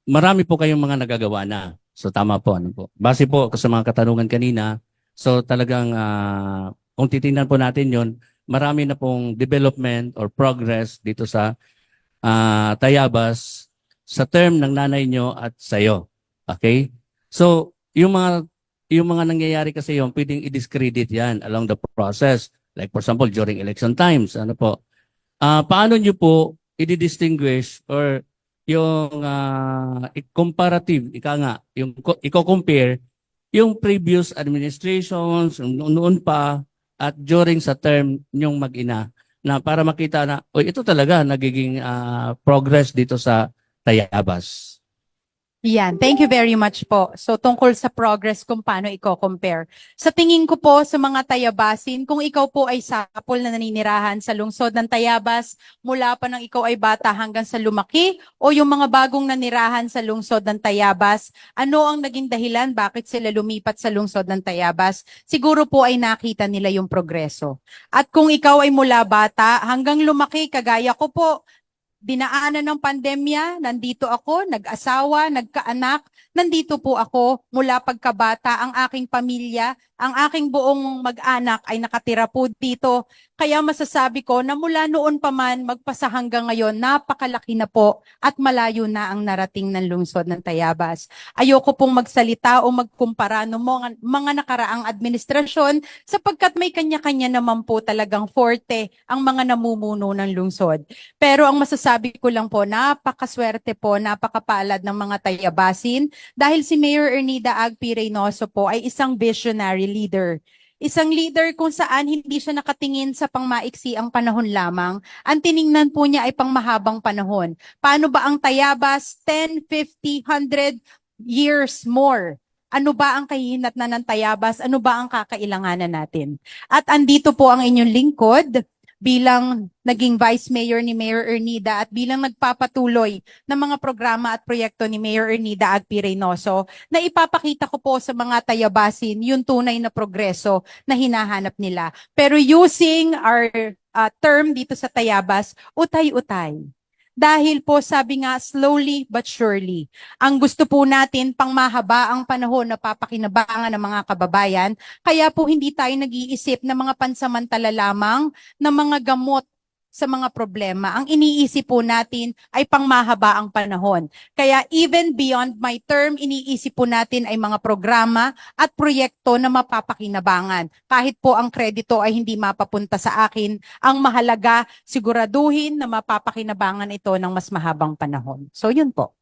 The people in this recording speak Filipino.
Marami po kayong mga nagagawa na. So tama po, ano po. Base po sa mga katanungan kanina, so talagang kung titingnan po natin 'yon, marami na pong development or progress dito sa Tayabas sa term ng nanay nyo at sa'yo. Okay? So, yung mga nangyayari kasi yung pwedeng i-discredit yan along the process. Like for example, during election times, ano po, paano nyo po i-distinguish or yung comparative, ika nga, yung i-compare yung previous administrations, noon pa, at during sa term nyong mag-ina na para makita na, oy, ito talaga nagiging progress dito sa Tayabas. Yan, thank you very much po. So tungkol sa progress kung paano i-compare. Sa tingin ko po sa mga Tayabasin, kung ikaw po ay sapol na naninirahan sa lungsod ng Tayabas, mula pa nang ikaw ay bata hanggang sa lumaki, o yung mga bagong nanirahan sa lungsod ng Tayabas, ano ang naging dahilan bakit sila lumipat sa lungsod ng Tayabas? Siguro po ay nakita nila yung progreso. At kung ikaw ay mula bata hanggang lumaki, kagaya ko po, dinaanan ng pandemya, nandito ako, nag-asawa, nagkaanak, nandito po ako mula pagkabata, ang aking pamilya, ang aking buong mag-anak ay nakatira po dito. Kaya masasabi ko na mula noon pa man, magpasa hanggang ngayon, napakalaki na po at malayo na ang narating ng lungsod ng Tayabas. Ayoko pong magsalita o magkumpara ng mga nakaraang administrasyon sapagkat may kanya-kanya naman po talagang forte ang mga namumuno ng lungsod. Pero ang masasabi ko lang po, napakaswerte po, napakapalad ng mga Tayabasin dahil si Mayor Ernida Agpi Reynoso po ay isang visionary leader. Isang leader kung saan hindi siya nakatingin sa pangmaiksi ang panahon lamang. Ang tiningnan po niya ay pangmahabang panahon. Paano ba ang Tayabas 10, 50, 100 years more? Ano ba ang kahihinatnan ng Tayabas? Ano ba ang kakailanganan natin? At andito po ang inyong lingkod bilang naging Vice Mayor ni Mayor Ernida at bilang nagpapatuloy ng mga programa at proyekto ni Mayor Ernida Agpi Reynoso na ipapakita ko po sa mga Tayabasin yung tunay na progreso na hinahanap nila. Pero using our term dito sa Tayabas, utay-utay. Dahil po sabi nga slowly but surely, ang gusto po natin pang mahaba ang panahon na papakinabangan ng mga kababayan, kaya po hindi tayo nag-iisip ng mga pansamantala lamang ng mga gamot sa mga problema. Ang iniisip po natin ay pangmahaba ang panahon. Kaya even beyond my term, iniisip po natin ay mga programa at proyekto na mapapakinabangan. Kahit po ang kredito ay hindi mapapunta sa akin, ang mahalaga siguraduhin na mapapakinabangan ito ng mas mahabang panahon. So yun po.